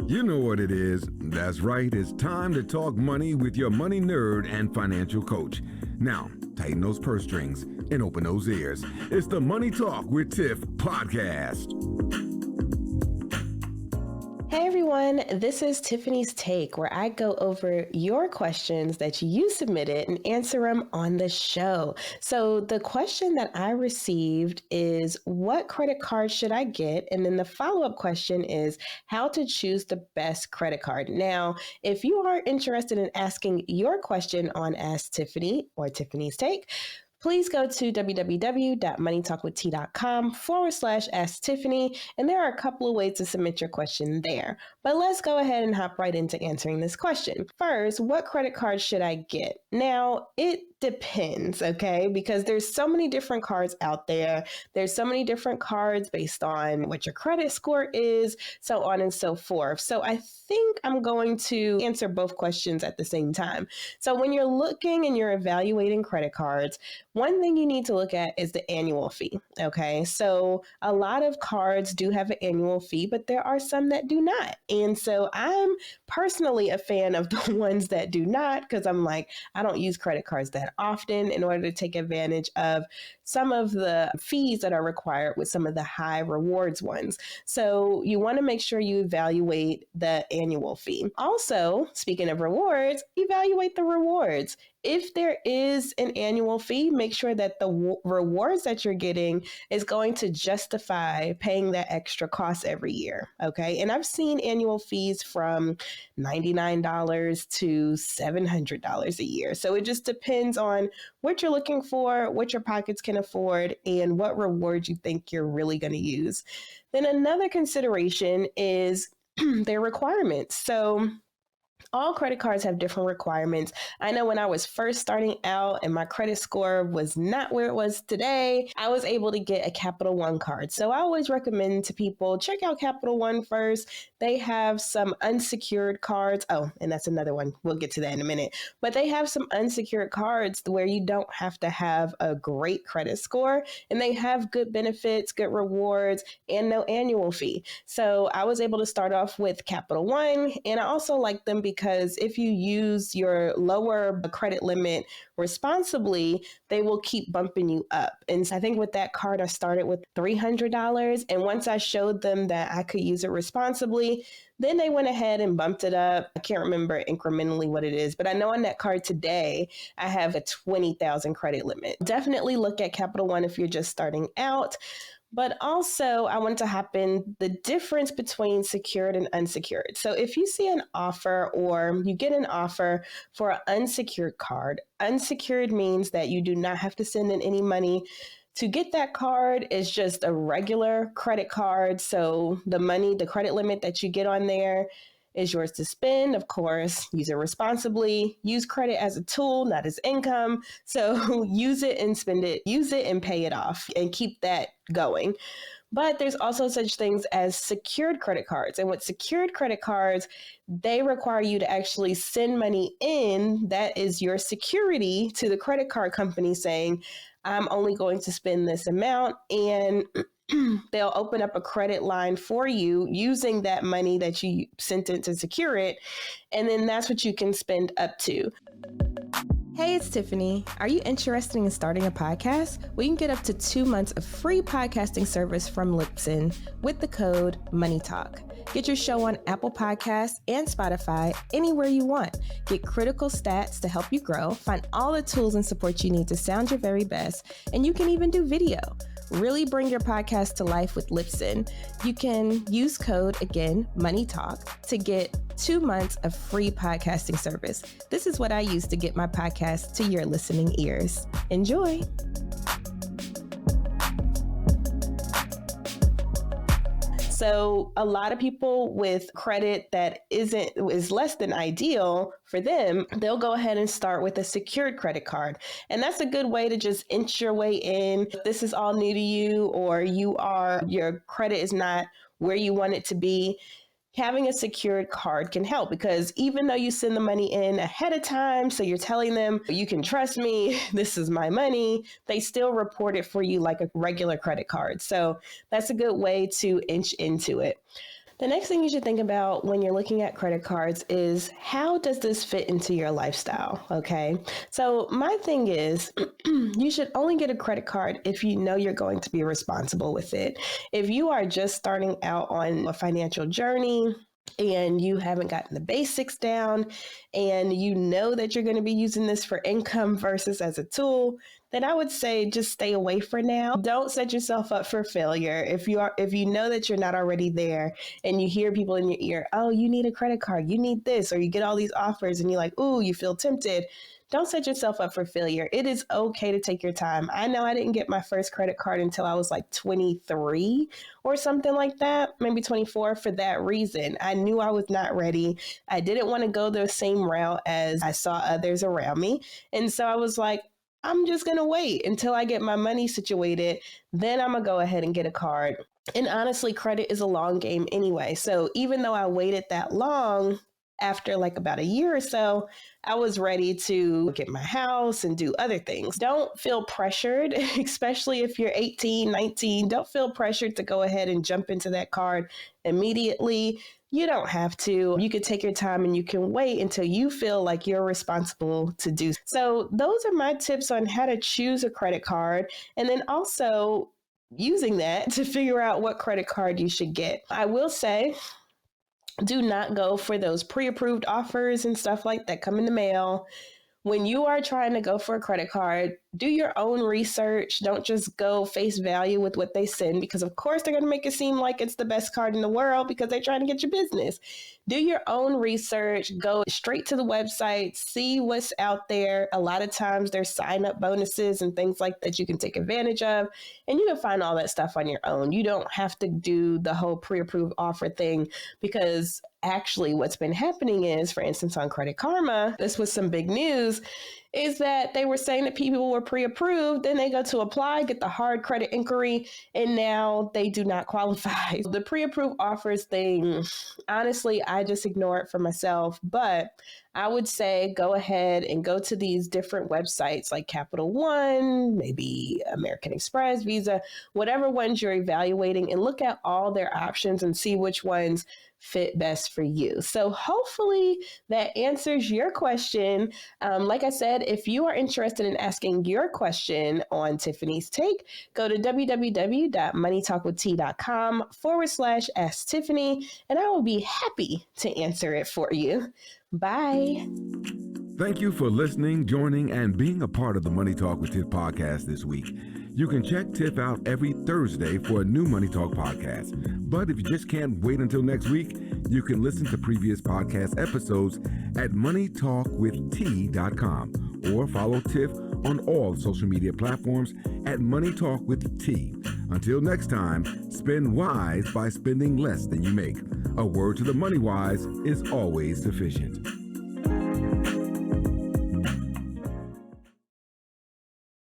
You know what it is. That's right. It's time to talk money with your money nerd and financial coach. Now, tighten those purse strings and open those ears. It's the Money Talk with Tiff podcast. Hey everyone, this is Tiffany's Take, where I go over your questions that you submitted and answer them on the show. So the question that I received is, what credit card should I get? And then the follow-up question is, how to choose the best credit card. Now, if you are interested in asking your question on Ask Tiffany or Tiffany's Take, please go to www.moneytalkwitht.com/Ask Tiffany, and there are a couple of ways to submit your question there. But let's go ahead and hop right into answering this question. First, what credit card should I get? Now, it depends, okay? Because there's so many different cards out there. There's so many different cards based on what your credit score is, so on and so forth. So I think I'm going to answer both questions at the same time. So when you're looking and you're evaluating credit cards, one thing you need to look at is the annual fee, okay? So a lot of cards do have an annual fee, but there are some that do not. And so I'm personally a fan of the ones that do not, because I'm like, I don't use credit cards that often in order to take advantage of some of the fees that are required with some of the high rewards ones. So you want to make sure you evaluate the annual fee. Also, speaking of rewards, evaluate the rewards. If there is an annual fee, make sure that the rewards that you're getting is going to justify paying that extra cost every year, okay? And I've seen annual fees from $99 to $700 a year. So it just depends on what you're looking for, what your pockets can afford, and what rewards you think you're really going to use. Then another consideration is their requirements. So all credit cards have different requirements. I know when I was first starting out and my credit score was not where it was today, I was able to get a Capital One card. So I always recommend to people, check out Capital One first. They have some unsecured cards. Oh, and that's another one. We'll get to that in a minute. But they have some unsecured cards where you don't have to have a great credit score, and they have good benefits, good rewards, and no annual fee. So I was able to start off with Capital One, and I also like them because if you use your lower credit limit responsibly, they will keep bumping you up. And I think with that card, I started with $300. And once I showed them that I could use it responsibly, then they went ahead and bumped it up. I can't remember incrementally what it is, but I know on that card today, I have a 20,000 credit limit. Definitely look at Capital One if you're just starting out. But also, I want to hop in the difference between secured and unsecured. So if you see an offer or you get an offer for an unsecured card, unsecured means that you do not have to send in any money. To get that card is just a regular credit card. So the credit limit that you get on there is yours to spend. Of course, use it responsibly. Use credit as a tool, not as income. So use it and spend it, use it and pay it off and keep that going. But there's also such things as secured credit cards. And with secured credit cards, they require you to actually send money in. That is your security to the credit card company saying, I'm only going to spend this amount, and they'll open up a credit line for you using that money that you sent in to secure it. And then that's what you can spend up to. Hey, it's Tiffany. Are you interested in starting a podcast? Well, you can get up to 2 months of free podcasting service from Libsyn with the code MONEYTALK. Get your show on Apple Podcasts and Spotify anywhere you want. Get critical stats to help you grow. Find all the tools and support you need to sound your very best. And you can even do video. Really bring your podcast to life with Libsyn. You can use code, again, MONEYTALK, to get 2 months of free podcasting service. This is what I use to get my podcast to your listening ears. Enjoy. So a lot of people with credit that is less than ideal for them, they'll go ahead and start with a secured credit card. And that's a good way to just inch your way in. If this is all new to you, or your credit is not where you want it to be, having a secured card can help, because even though you send the money in ahead of time, so you're telling them, you can trust me, this is my money, they still report it for you like a regular credit card. So that's a good way to inch into it. The next thing you should think about when you're looking at credit cards is how does this fit into your lifestyle? Okay. So my thing is you should only get a credit card if you know you're going to be responsible with it. If you are just starting out on a financial journey, and you haven't gotten the basics down, and you know that you're going to be using this for income versus as a tool, then I would say just stay away for now. Don't set yourself up for failure. If you know that you're not already there and you hear people in your ear, oh, you need a credit card, you need this, or you get all these offers and you're like, ooh, you feel tempted. Don't set yourself up for failure. It is okay to take your time. I know I didn't get my first credit card until I was like 23 or something like that, maybe 24, for that reason. I knew I was not ready. I didn't want to go the same route as I saw others around me. And so I was like, I'm just going to wait until I get my money situated. Then I'm going to go ahead and get a card. And honestly, credit is a long game anyway. So even though I waited that long, after like about a year or so, I was ready to get my house and do other things. Don't feel pressured, especially if you're 18, 19. Don't feel pressured to go ahead and jump into that card immediately. You don't have to. You could take your time and you can wait until you feel like you're responsible to do. So those are my tips on how to choose a credit card. And then also using that to figure out what credit card you should get. I will say, do not go for those pre-approved offers and stuff like that come in the mail. When you are trying to go for a credit card, do your own research. Don't just go face value with what they send, because of course they're going to make it seem like it's the best card in the world because they're trying to get your business. Do your own research. Go straight to the website. See what's out there. A lot of times there's sign-up bonuses and things like that you can take advantage of, and you can find all that stuff on your own. You don't have to do the whole pre-approved offer thing, because actually what's been happening is, for instance, on Credit Karma, this was some big news, is that they were saying that people were pre-approved, then they go to apply, get the hard credit inquiry, and now they do not qualify. The pre-approved offers thing, honestly, I just ignore it for myself, but I would say go ahead and go to these different websites like Capital One, maybe American Express, Visa, whatever ones you're evaluating, and look at all their options and see which ones fit best for you. So hopefully that answers your question. Like I said, if you are interested in asking your question on Tiffany's Take, go to www.moneytalkwitht.com/Ask Tiffany, and I will be happy to answer it for you. Bye. Thank you for listening, joining, and being a part of the Money Talk with Tiff podcast this week. You can check Tiff out every Thursday for a new Money Talk podcast. But if you just can't wait until next week, you can listen to previous podcast episodes at moneytalkwitht.com or follow Tiff on all social media platforms at Money Talk with T. Until next time, spend wise by spending less than you make. A word to the money wise is always sufficient.